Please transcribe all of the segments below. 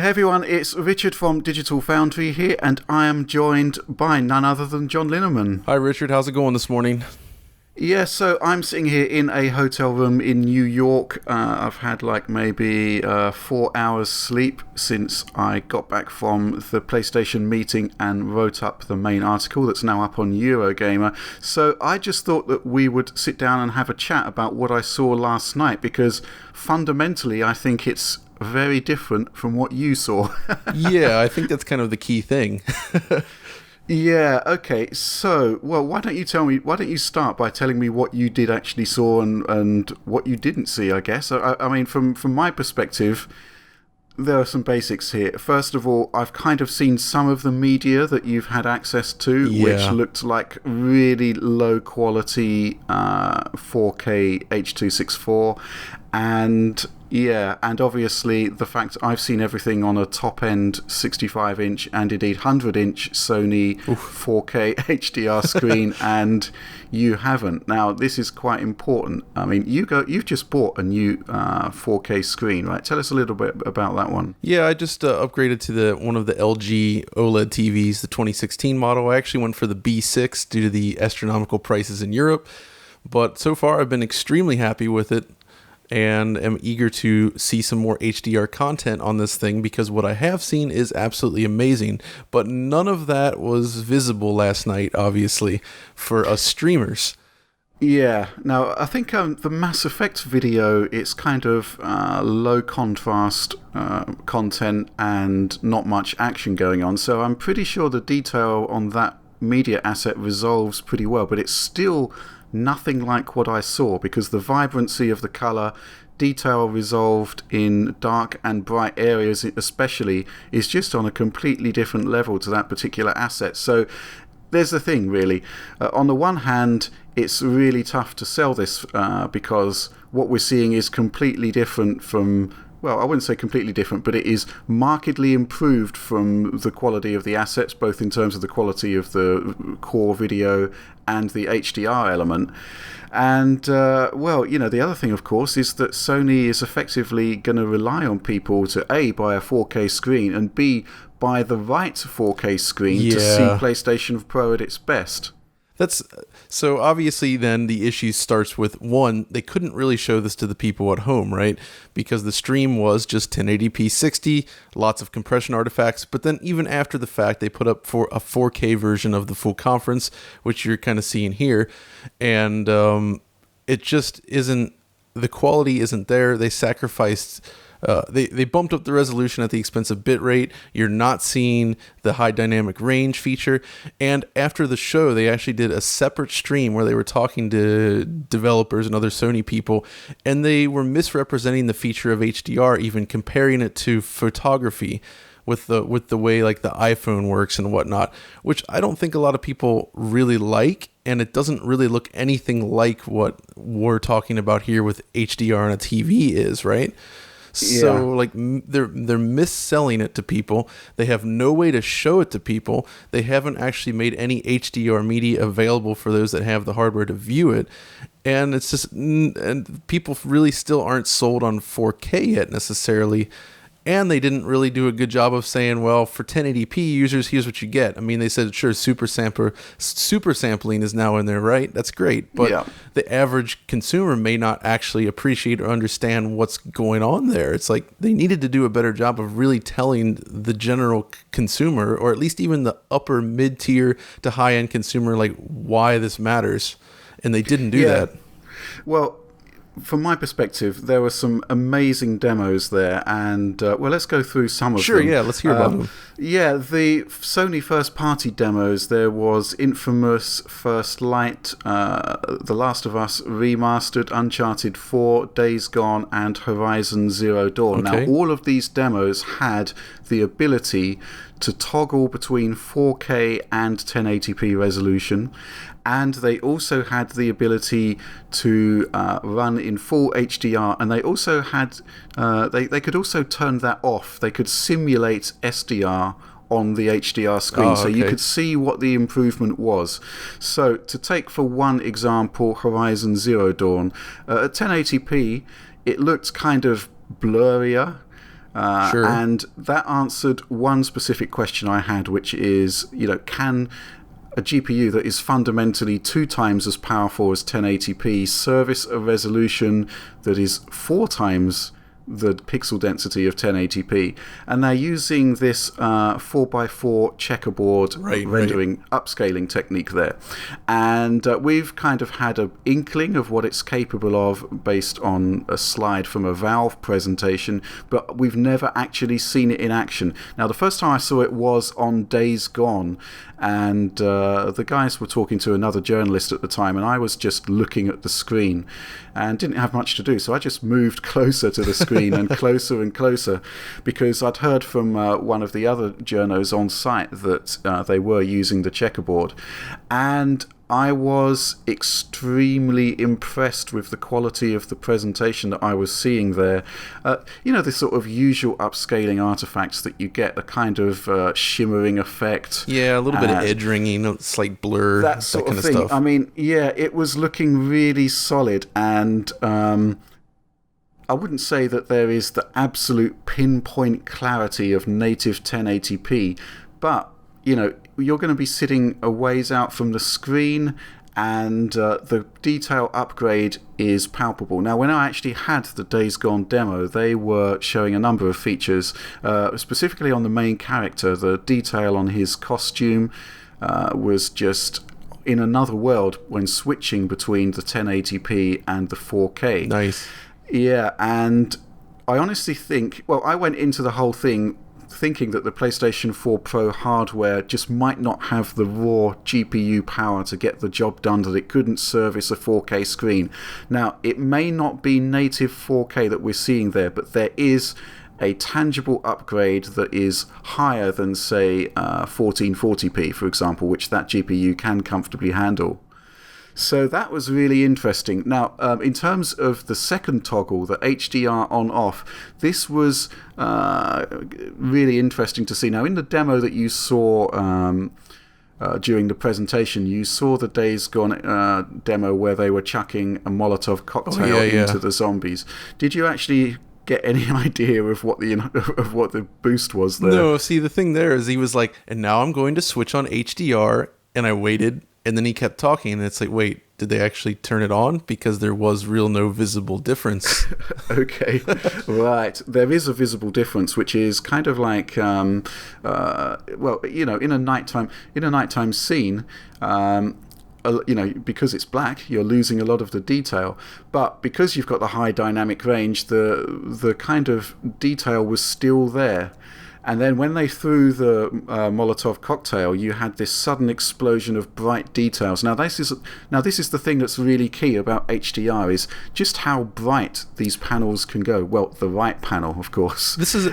Hey everyone, it's Richard from Digital Foundry here, and I am joined by none other than John Linneman. Hi Richard, how's it going this morning? Yeah, so I'm sitting here in a hotel room in New York. I've had maybe 4 hours sleep since I got back from the PlayStation meeting and wrote up the main article that's now up on Eurogamer. So I just thought that we would sit down and have a chat about what I saw last night, because fundamentally I think it's very different from what you saw. Yeah, I think that's kind of the key thing. Yeah, okay. So, well, why don't you start by telling me what you did actually saw and what you didn't see, I guess. I mean, from my perspective, there are some basics here. First of all, I've kind of seen some of the media that you've had access to, which looked like really low quality 4K H.264, and obviously the fact I've seen everything on a top-end 65-inch and indeed 100-inch Sony 4K HDR screen, and you haven't. Now, this is quite important. I mean, you've just bought a new 4K screen, right? Tell us a little bit about that one. Yeah, I just upgraded to one of the LG OLED TVs, the 2016 model. I actually went for the B6 due to the astronomical prices in Europe, but so far I've been extremely happy with it, and am eager to see some more HDR content on this thing, because what I have seen is absolutely amazing, but none of that was visible last night, obviously, for us streamers. Yeah, now I think the Mass Effect video, it's kind of low contrast content and not much action going on, so I'm pretty sure the detail on that media asset resolves pretty well, but it's still nothing like what I saw, because the vibrancy of the color, detail resolved in dark and bright areas especially, is just on a completely different level to that particular asset. So there's the thing, really. On the one hand, it's really tough to sell this because what we're seeing is completely different from, well, I wouldn't say completely different, but it is markedly improved from the quality of the assets, both in terms of the quality of the core video and the HDR element. And, the other thing, of course, is that Sony is effectively going to rely on people to, A, buy a 4K screen, and B, buy the right 4K screen to see PlayStation Pro at its best. So obviously then the issue starts with, one, they couldn't really show this to the people at home, right? Because the stream was just 1080p 60, lots of compression artifacts, but then even after the fact, they put up for a 4K version of the full conference, which you're kind of seeing here, and it just isn't, the quality isn't there. They sacrificed... They bumped up the resolution at the expense of bitrate. You're not seeing the high dynamic range feature. And after the show, they actually did a separate stream where they were talking to developers and other Sony people, and they were misrepresenting the feature of HDR, even comparing it to photography with the way like the iPhone works and whatnot, which I don't think a lot of people really like. And it doesn't really look anything like what we're talking about here with HDR on a TV is, right? So they're mis-selling it to people. They have no way to show it to people. They haven't actually made any HDR media available for those that have the hardware to view it. And it's just, and people really still aren't sold on 4K yet necessarily. And they didn't really do a good job of saying, well, for 1080p users, here's what you get. I mean, they said, sure, super sampling is now in there, right? That's great. But the average consumer may not actually appreciate or understand what's going on there. It's like they needed to do a better job of really telling the general consumer, or at least even the upper mid-tier to high-end consumer, like why this matters. And they didn't do that. Well, from my perspective, there were some amazing demos there, and let's go through some of them. Sure, yeah, let's hear about them. Yeah, the Sony first-party demos, there was Infamous First Light, The Last of Us Remastered, Uncharted 4, Days Gone, and Horizon Zero Dawn. Okay. Now, all of these demos had the ability to toggle between 4K and 1080p resolution, and they also had the ability to run in full HDR, and they also had they could also turn that off. They could simulate SDR on the HDR screen, so you could see what the improvement was. So to take for one example, Horizon Zero Dawn, at 1080p it looked kind of blurrier. Sure. And that answered one specific question I had, which is, can a GPU that is fundamentally 2 times as powerful as 1080p service a resolution that is 4 times the pixel density of 1080p? And they're using this 4x4 checkerboard rendering upscaling technique there. And we've kind of had an inkling of what it's capable of based on a slide from a Valve presentation, but we've never actually seen it in action. Now, the first time I saw it was on Days Gone, and the guys were talking to another journalist at the time, and I was just looking at the screen and didn't have much to do, so I just moved closer to the screen and closer, because I'd heard from one of the other journos on site that they were using the checkerboard, and I was extremely impressed with the quality of the presentation that I was seeing there. The sort of usual upscaling artifacts that you get, a kind of shimmering effect. Yeah, a little bit of edge ringing, slight blur, that sort kind of thing. Stuff. I mean, yeah, it was looking really solid, and I wouldn't say that there is the absolute pinpoint clarity of native 1080p, but you're going to be sitting a ways out from the screen, and the detail upgrade is palpable. Now, when I actually had the Days Gone demo, they were showing a number of features, specifically on the main character. The detail on his costume was just in another world when switching between the 1080p and the 4K. Nice. Yeah, and I honestly think, I went into the whole thing thinking that the PlayStation 4 Pro hardware just might not have the raw GPU power to get the job done, that it couldn't service a 4K screen. Now, it may not be native 4K that we're seeing there, but there is a tangible upgrade that is higher than, say, 1440p, for example, which that GPU can comfortably handle. So that was really interesting. Now, in terms of the second toggle, the HDR on-off, this was really interesting to see. Now, in the demo that you saw during the presentation, you saw the Days Gone demo where they were chucking a Molotov cocktail into the zombies. Did you actually get any idea of what the boost was there? No, see, the thing there is he was like, and now I'm going to switch on HDR, and I waited. And then he kept talking, and it's like, wait, did they actually turn it on? Because there was no visible difference. Okay, right. There is a visible difference, which is kind of like, in a nighttime scene, because it's black, you're losing a lot of the detail. But because you've got the high dynamic range, the kind of detail was still there. And then when they threw the Molotov cocktail, you had this sudden explosion of bright details. Now this is the thing that's really key about HDR, is just how bright these panels can go. Well, the right panel, of course. This is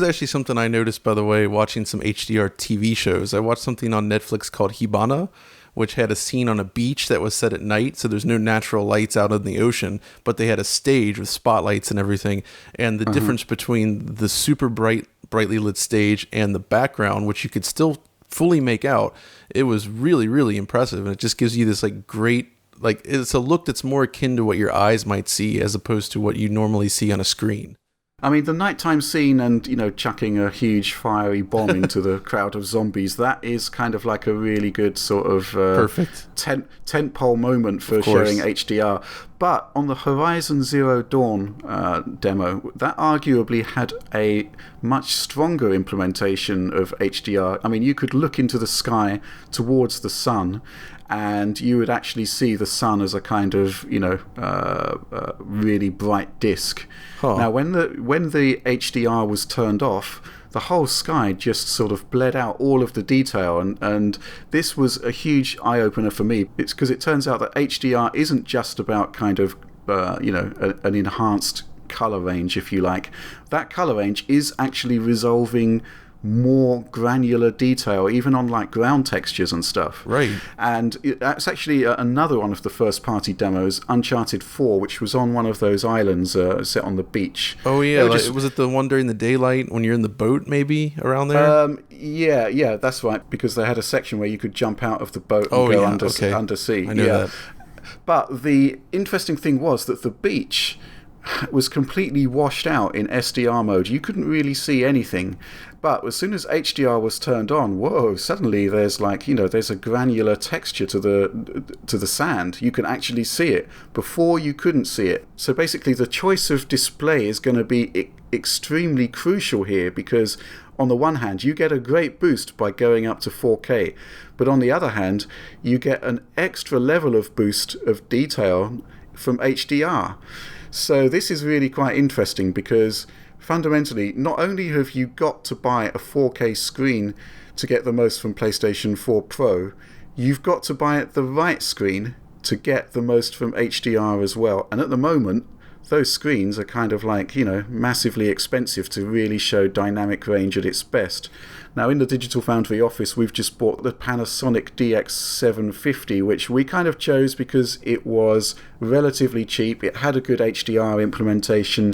actually something I noticed, by the way, watching some HDR TV shows. I watched something on Netflix called Hibana, which had a scene on a beach that was set at night, so there's no natural lights out in the ocean, but they had a stage with spotlights and everything. And the difference between the super brightly lit stage and the background, which you could still fully make out, it was really, really impressive. And it just gives you this great, it's a look that's more akin to what your eyes might see as opposed to what you normally see on a screen. I mean, the nighttime scene and, chucking a huge fiery bomb into the crowd of zombies, that is kind of like a really good sort of perfect tentpole moment for showing HDR. But on the Horizon Zero Dawn demo, that arguably had a much stronger implementation of HDR. I mean, you could look into the sky towards the sun, and you would actually see the sun as a kind of, really bright disk. Huh. Now, when the HDR was turned off, the whole sky just sort of bled out all of the detail, and this was a huge eye-opener for me. It's because it turns out that HDR isn't just about kind of, an enhanced color range, if you like. That color range is actually resolving more granular detail, even on ground textures and stuff. Right. And that's actually another one of the first party demos, Uncharted 4, which was on one of those islands set on the beach. Oh yeah, was it the one during the daylight when you're in the boat, maybe around there? Yeah, that's right, because they had a section where you could jump out of the boat and go undersea. I know that. But the interesting thing was that the beach was completely washed out in SDR mode. You couldn't really see anything. But as soon as HDR was turned on, whoa, suddenly there's there's a granular texture to the sand. You can actually see it. Before, you couldn't see it. So basically the choice of display is going to be extremely crucial here, because on the one hand, you get a great boost by going up to 4K, but on the other hand, you get an extra level of boost of detail from HDR. So this is really quite interesting, because fundamentally, not only have you got to buy a 4K screen to get the most from PlayStation 4 Pro, you've got to buy the right screen to get the most from HDR as well. And at the moment, those screens are kind of massively expensive to really show dynamic range at its best. Now, in the Digital Foundry office, we've just bought the Panasonic DX750, which we kind of chose because it was relatively cheap, it had a good HDR implementation,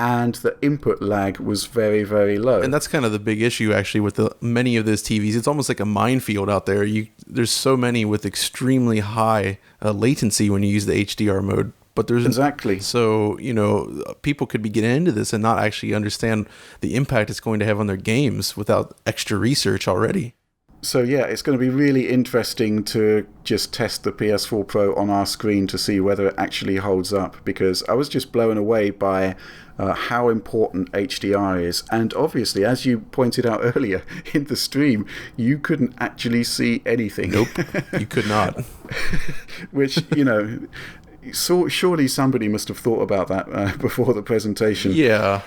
and the input lag was very, very low. And that's kind of the big issue, actually, with many of those TVs. It's almost like a minefield out there. There's so many with extremely high latency when you use the HDR mode. But there's exactly. So, people could be getting into this and not actually understand the impact it's going to have on their games without extra research already. So yeah, it's going to be really interesting to just test the PS4 Pro on our screen to see whether it actually holds up, because I was just blown away by how important HDR is. And obviously, as you pointed out earlier in the stream, you couldn't actually see anything. Nope, you could not. Which, so surely somebody must have thought about that before the presentation. Yeah.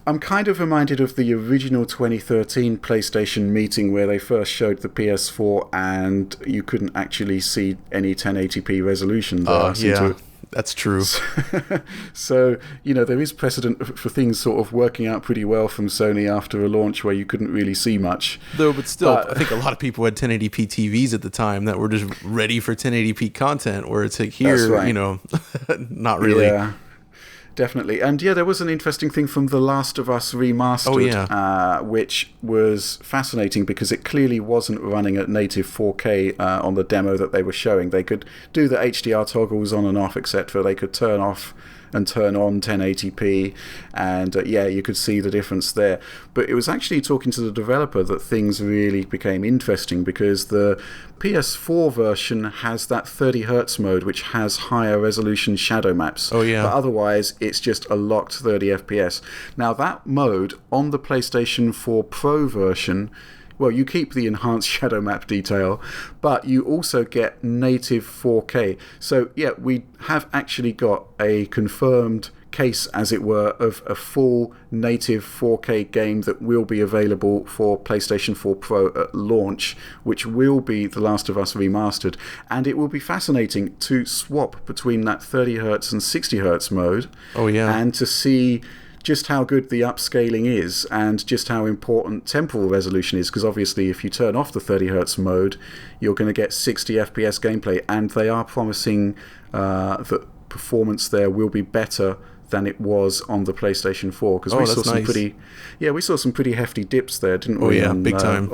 I'm kind of reminded of the original 2013 PlayStation meeting where they first showed the PS4 and you couldn't actually see any 1080p resolution there. Yeah, that's true. So, there is precedent for things sort of working out pretty well from Sony after a launch where you couldn't really see much. Though, but still, I think a lot of people had 1080p TVs at the time that were just ready for 1080p content, where it's like here, right. Not really. Yeah. Definitely. And yeah, there was an interesting thing from The Last of Us Remastered, which was fascinating because it clearly wasn't running at native 4K on the demo that they were showing. They could do the HDR toggles on and off, etc. They could turn off and turn on 1080p, and you could see the difference there. But it was actually talking to the developer that things really became interesting, because the PS4 version has that 30 Hz mode, which has higher resolution shadow maps. Oh yeah. But otherwise, it's just a locked 30 FPS. Now, that mode on the PlayStation 4 Pro version, well, you keep the enhanced shadow map detail, but you also get native 4K. So, yeah, we have actually got a confirmed case, as it were, of a full native 4K game that will be available for PlayStation 4 Pro at launch, which will be The Last of Us Remastered. And it will be fascinating to swap between that 30 Hz and 60 Hz mode. Oh, yeah. And to see just how good the upscaling is and just how important temporal resolution is, because obviously if you turn off the 30 Hz mode, you're going to get 60 FPS gameplay, and they are promising that performance there will be better than it was on the PlayStation 4, because we saw some pretty hefty dips there, didn't we? Oh yeah, big time.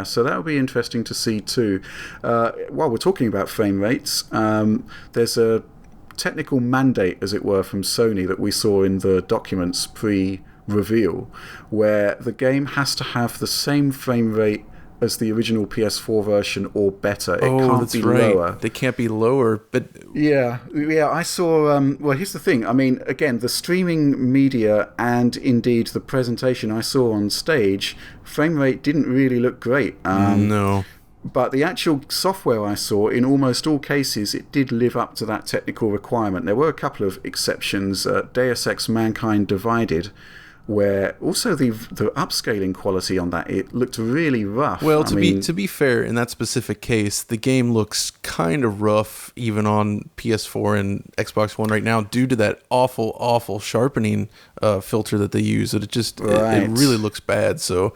So that will be interesting to see too. While we're talking about frame rates, there's a technical mandate, as it were, from Sony that we saw in the documents pre-reveal, where the game has to have the same frame rate as the original PS4 version or better. It can't be lower. They can't be lower, but yeah. I saw. Well, here's the thing. I mean, again, the streaming media and indeed the presentation I saw on stage, frame rate didn't really look great. No. But the actual software I saw, in almost all cases, it did live up to that technical requirement. There were a couple of exceptions. Deus Ex Mankind Divided, where also the upscaling quality on that, it looked really rough. Well, to be fair, in that specific case, the game looks kind of rough even on PS4 and Xbox One right now due to that awful sharpening filter that they use. It just it really looks bad. So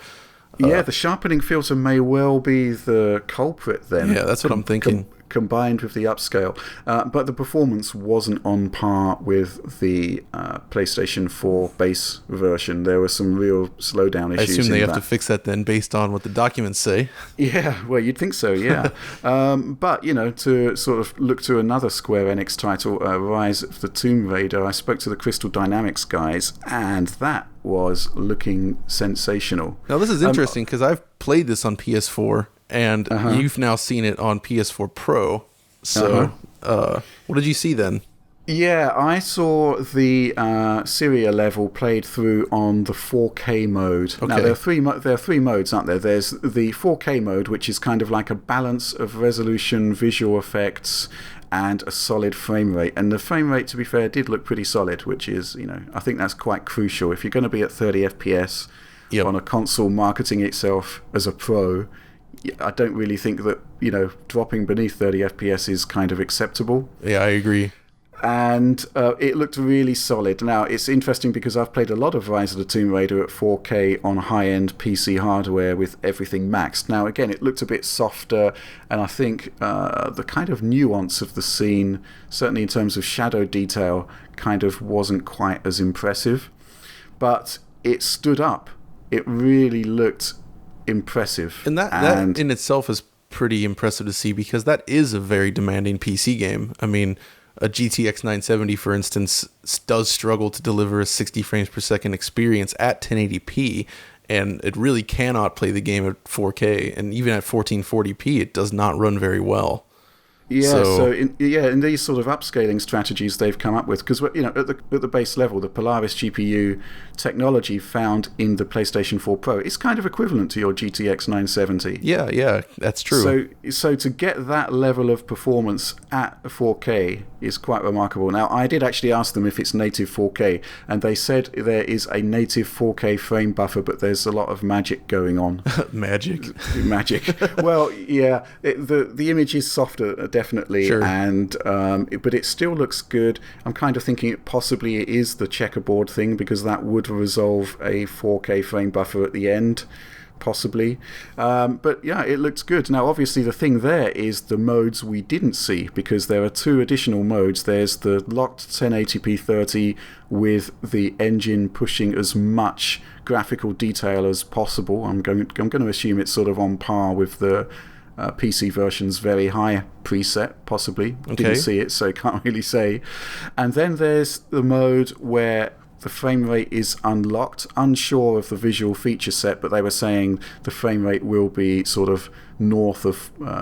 the sharpening filter may well be the culprit then. Yeah, that's what I'm thinking. combined with the upscale. But the performance wasn't on par with the PlayStation 4 base version. There were some real slowdown issues. I assume they have to fix that then based on what the documents say. Yeah, well, you'd think so, yeah. But, to sort of look to another Square Enix title, Rise of the Tomb Raider, I spoke to the Crystal Dynamics guys, and that was looking sensational. Now, this is interesting because I've played this on PS4, and you've now seen it on PS4 Pro. So, what did you see then? Yeah, I saw the Syria level played through on the 4K mode. Okay. Now, there are three modes, aren't there? There's the 4K mode, which is kind of like a balance of resolution, visual effects, and a solid frame rate. And the frame rate, to be fair, did look pretty solid, which is, I think that's quite crucial. If you're going to be at 30 FPS on a console marketing itself as a pro, I don't really think that, dropping beneath 30 FPS is kind of acceptable. Yeah, I agree. And it looked really solid. Now, it's interesting because I've played a lot of Rise of the Tomb Raider at 4K on high-end PC hardware with everything maxed. Now, again, it looked a bit softer, and I think the kind of nuance of the scene, certainly in terms of shadow detail, kind of wasn't quite as impressive. But it stood up. It really looked impressive. And that in itself is pretty impressive to see, because that is a very demanding PC game. I mean, a GTX 970, for instance, does struggle to deliver a 60 frames per second experience at 1080p, and it really cannot play the game at 4K, and even at 1440p, it does not run very well. Yeah, in these sort of upscaling strategies they've come up with, because at the base level, the Polaris GPU technology found in the PlayStation 4 Pro is kind of equivalent to your GTX 970. Yeah, that's true. So to get that level of performance at 4K is quite remarkable. Now, I did actually ask them if it's native 4K, and they said there is a native 4K frame buffer, but there's a lot of magic going on. Magic. Well, yeah, the image is softer, definitely, sure. And but it still looks good. I'm kind of thinking possibly it is the checkerboard thing, because that would resolve a 4K frame buffer at the end, possibly. But yeah, it looks good. Now, obviously, the thing there is the modes we didn't see, because there are two additional modes. There's the locked 1080p 30 with the engine pushing as much graphical detail as possible. I'm going to assume it's sort of on par with the PC version's very high preset, possibly. Okay. Didn't see it, so can't really say. And then there's the mode where the frame rate is unlocked, unsure of the visual feature set, but they were saying the frame rate will be sort of north of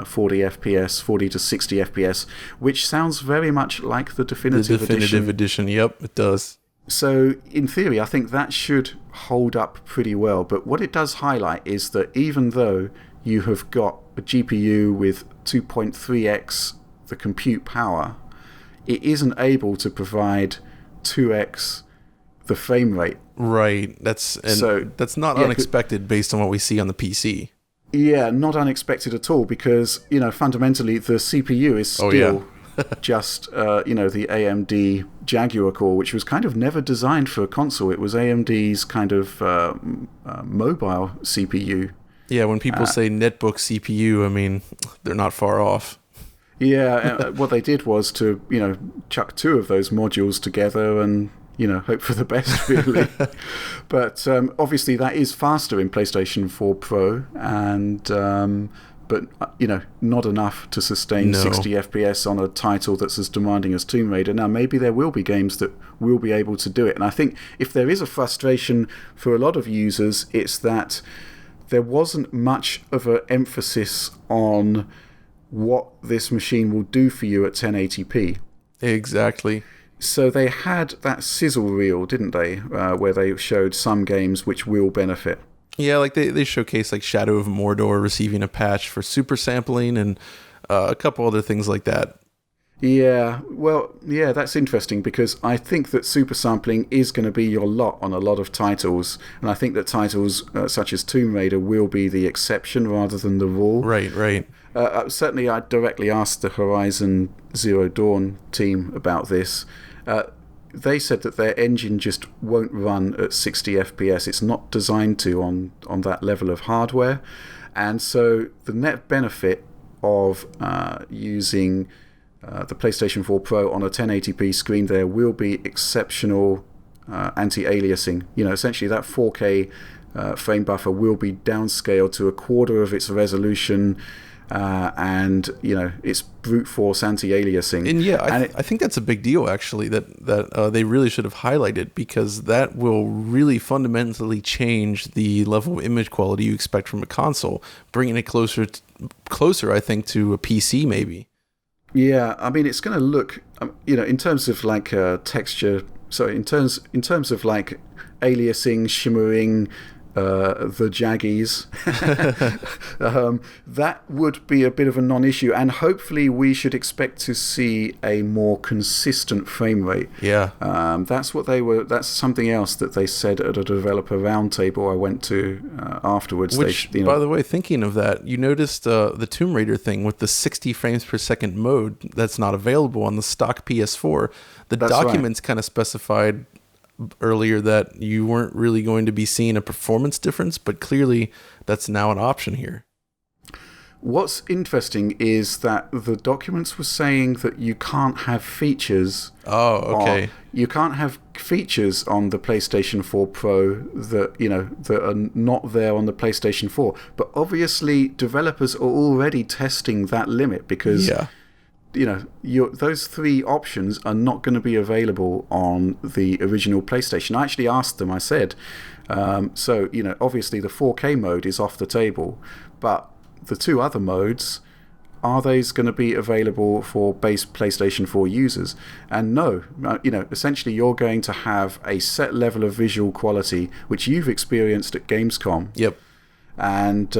40 FPS, 40 to 60 FPS, which sounds very much like the definitive edition. The definitive edition, yep, it does. So, in theory, I think that should hold up pretty well. But what it does highlight is that even though you have got a GPU with 2.3x the compute power, it isn't able to provide 2x the frame rate. Right. That's not unexpected based on what we see on the PC. Yeah, not unexpected at all, because, fundamentally the CPU is still just, the AMD Jaguar core, which was kind of never designed for a console. It was AMD's kind of mobile CPU. Yeah, when people say netbook CPU, I mean, they're not far off. Yeah, what they did was to, chuck two of those modules together and, hope for the best, really. But obviously that is faster in PlayStation 4 Pro, and but, not enough to sustain 60 FPS on a title that's as demanding as Tomb Raider. Now, maybe there will be games that will be able to do it. And I think if there is a frustration for a lot of users, it's that there wasn't much of an emphasis on what this machine will do for you at 1080p. Exactly. So they had that sizzle reel, didn't they, where they showed some games which will benefit. Yeah, like they showcased like Shadow of Mordor receiving a patch for super sampling and a couple other things like that. Yeah, well, yeah, that's interesting, because I think that super sampling is going to be your lot on a lot of titles, and I think that titles such as Tomb Raider will be the exception rather than the rule. Right. Certainly, I directly asked the Horizon Zero Dawn team about this. They said that their engine just won't run at 60 FPS. It's not designed to on that level of hardware. And so the net benefit of using the PlayStation 4 Pro on a 1080p screen, there will be exceptional anti-aliasing. Essentially that 4K frame buffer will be downscaled to a quarter of its resolution, and it's brute force anti-aliasing. And I think that's a big deal, actually, that they really should have highlighted, because that will really fundamentally change the level of image quality you expect from a console, bringing it closer, I think, to a PC maybe. Yeah, I mean, it's going to look, in terms of like texture. So in terms of like aliasing, shimmering, the jaggies, that would be a bit of a non-issue, and hopefully we should expect to see a more consistent frame rate. Yeah. That's something else that they said at a developer roundtable I went to afterwards. Which, by the way, thinking of that, you noticed the Tomb Raider thing with the 60 frames per second mode that's not available on the stock PS4. The documents kind of specified earlier that you weren't really going to be seeing a performance difference, but clearly that's now an option here. What's interesting is that the documents were saying that you can't have features. Oh, okay. You can't have features on the PlayStation 4 Pro that that are not there on the PlayStation 4. But obviously, developers are already testing that limit, because those three options are not going to be available on the original PlayStation. I actually asked them, I said, obviously the 4K mode is off the table, but the two other modes, are those going to be available for base PlayStation 4 users? And no, essentially you're going to have a set level of visual quality, which you've experienced at Gamescom. Yep. And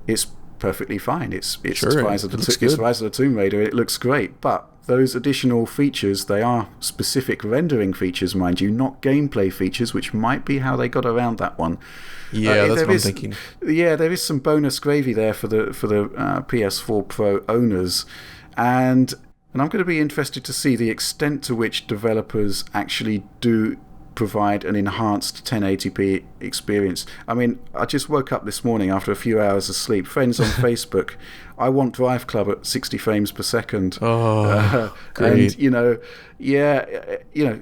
it's perfectly fine. It's sure, Rise of the Tomb Raider. It looks great, but those additional features, they are specific rendering features, mind you, not gameplay features, which might be how they got around that one. Yeah, that's what I'm thinking. Yeah, there is some bonus gravy there for the PS4 Pro owners, and I'm going to be interested to see the extent to which developers actually do provide an enhanced 1080p experience. I mean, I just woke up this morning after a few hours of sleep. Friends on Facebook, I want Drive Club at 60 frames per second. Oh, great. And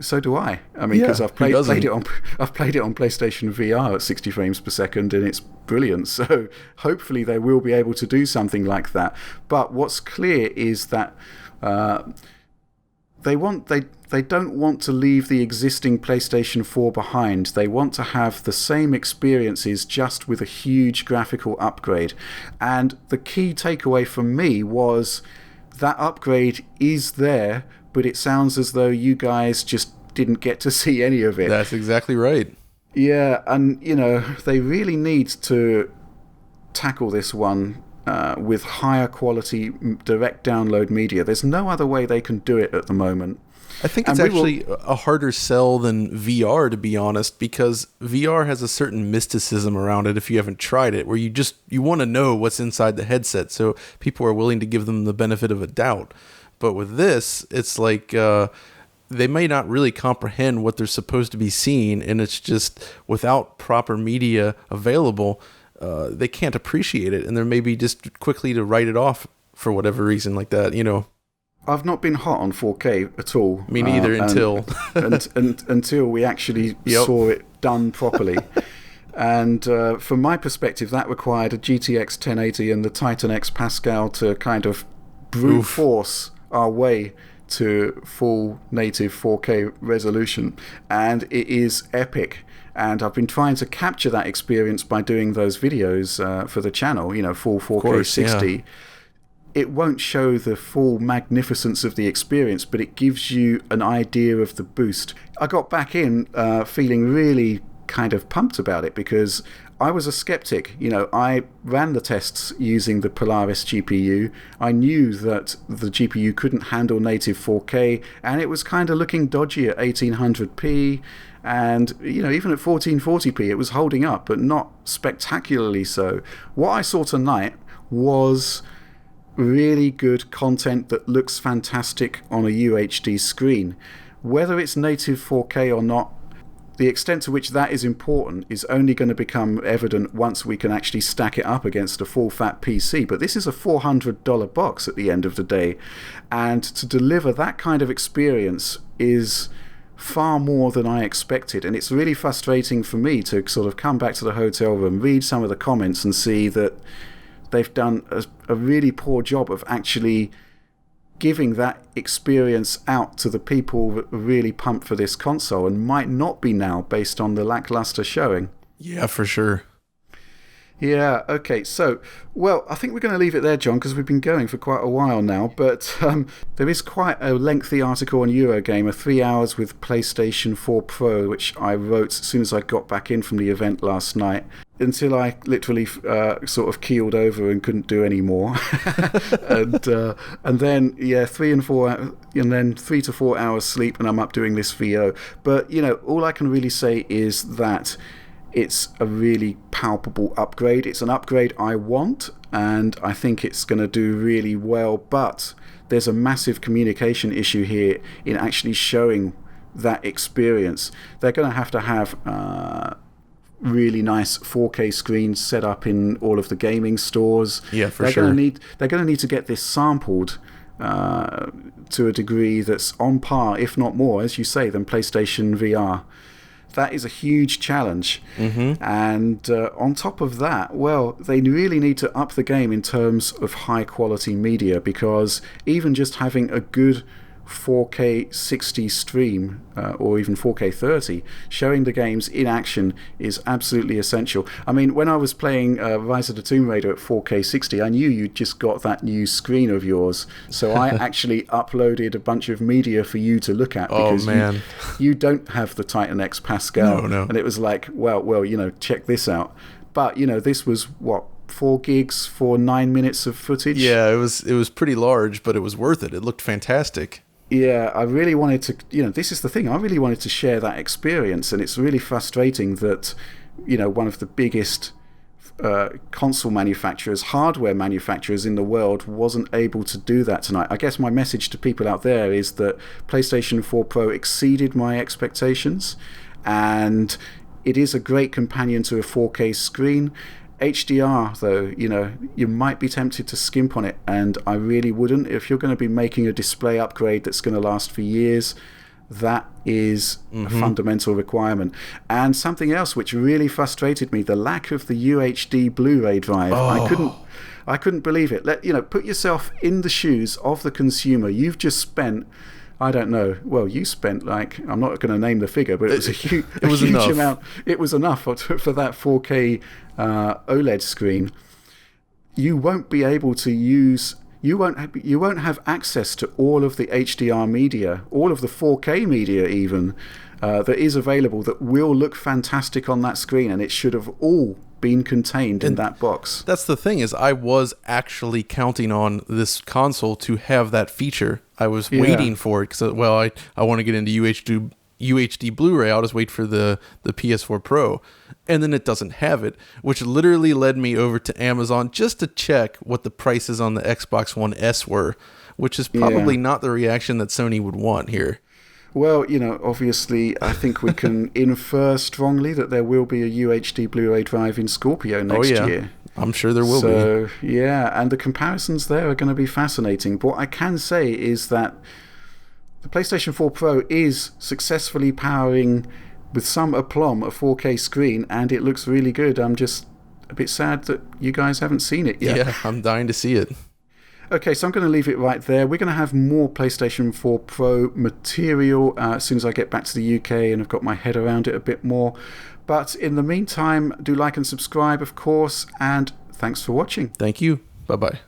so do I. I mean, because I've played it on PlayStation VR at 60 frames per second, and it's brilliant. So hopefully they will be able to do something like that. But what's clear is that they don't want to leave the existing PlayStation 4 behind. They want to have the same experiences, just with a huge graphical upgrade. And the key takeaway from me was that upgrade is there, but it sounds as though you guys just didn't get to see any of it. That's exactly right. Yeah, and they really need to tackle this one with higher quality direct download media. There's no other way they can do it at the moment. I think it's actually a harder sell than VR, to be honest, because VR has a certain mysticism around it if you haven't tried it, where you want to know what's inside the headset, so people are willing to give them the benefit of a doubt. But with this, it's like they may not really comprehend what they're supposed to be seeing, and it's just without proper media available, they can't appreciate it, and they're maybe just quickly to write it off for whatever reason like that, I've not been hot on 4K at all. Me neither, until we actually saw it done properly. And from my perspective, that required a GTX 1080 and the Titan X Pascal to kind of brute force our way to full native 4K resolution. And it is epic. And I've been trying to capture that experience by doing those videos for the channel, full 4K 60. Yeah. It won't show the full magnificence of the experience, but it gives you an idea of the boost. I got back in feeling really kind of pumped about it, because I was a skeptic. I ran the tests using the Polaris GPU. I knew that the GPU couldn't handle native 4K, and it was kind of looking dodgy at 1800p. And even at 1440p it was holding up, but not spectacularly so. What I saw tonight was really good content that looks fantastic on a UHD screen. Whether it's native 4K or not, the extent to which that is important is only going to become evident once we can actually stack it up against a full-fat PC. But this is a $400 box at the end of the day. And to deliver that kind of experience is far more than I expected. And it's really frustrating for me to sort of come back to the hotel room, read some of the comments and see that they've done a really poor job of actually giving that experience out to the people that are really pumped for this console and might not be now based on the lackluster showing. Yeah, for sure. Yeah, okay, so, well, I think we're going to leave it there, John, because we've been going for quite a while now, but there is quite a lengthy article on Eurogamer, 3 hours with PlayStation 4 Pro, which I wrote as soon as I got back in from the event last night, until I literally sort of keeled over and couldn't do any more. and then, yeah, 3 to 4 hours sleep, and I'm up doing this VO. But, you know, all I can really say is that it's a really palpable upgrade. It's an upgrade I want, and I think it's going to do really well, but there's a massive communication issue here in actually showing that experience. They're going to have really nice 4K screens set up in all of the gaming stores. Yeah, for they're sure. They're going to need to get this sampled to a degree that's on par, if not more, as you say, than PlayStation VR. That is a huge challenge. Mm-hmm. And on top of that, well, they really need to up the game in terms of high quality media, because even just having a good 4K 60 stream or even 4K 30 showing the games in action is absolutely essential. I mean, when I was playing Rise of the Tomb Raider at 4K 60, I knew you'd just got that new screen of yours, so I actually uploaded a bunch of media for you to look at, because you don't have the Titan X Pascal. No. And it was like, well, you know, check this out. But, you know, this was, 4 gigs for 9 minutes of footage? Yeah, it was pretty large, but it was worth it. It looked fantastic. Yeah, I really wanted to, you know, this is the thing, I really wanted to share that experience, and it's really frustrating that, you know, one of the biggest console manufacturers, hardware manufacturers in the world wasn't able to do that tonight. I guess my message to people out there is that PlayStation 4 Pro exceeded my expectations, and it is a great companion to a 4K screen. HDR, though, you know, you might be tempted to skimp on it, and I really wouldn't. If you're going to be making a display upgrade that's going to last for years, that is a fundamental requirement. And something else which really frustrated me, the lack of the UHD Blu-ray drive. I couldn't believe it. Put yourself in the shoes of the consumer. You've just spent, I don't know. Well, you spent I'm not going to name the figure, but it was a huge amount. It was enough for that 4K OLED screen. You won't be able to use. You won't have access to all of the HDR media, all of the 4K media even that is available that will look fantastic on that screen, and it should have all been contained in that box. That's the thing, is I was actually counting on this console to have that feature. I was waiting for it because, I want to get into UHD Blu-ray. I'll just wait for the PS4 Pro, and then it doesn't have it, which literally led me over to Amazon just to check what the prices on the Xbox One S were, which is probably not the reaction that Sony would want here. Well, you know, obviously, I think we can infer strongly that there will be a UHD Blu-ray drive in Scorpio next year. I'm sure there will be. So, yeah, and the comparisons there are going to be fascinating. But what I can say is that the PlayStation 4 Pro is successfully powering, with some aplomb, a 4K screen, and it looks really good. I'm just a bit sad that you guys haven't seen it yet. Yeah, I'm dying to see it. Okay, so I'm going to leave it right there. We're going to have more PlayStation 4 Pro material as soon as I get back to the UK and I've got my head around it a bit more. But in the meantime, do like and subscribe, of course, and thanks for watching. Thank you. Bye-bye.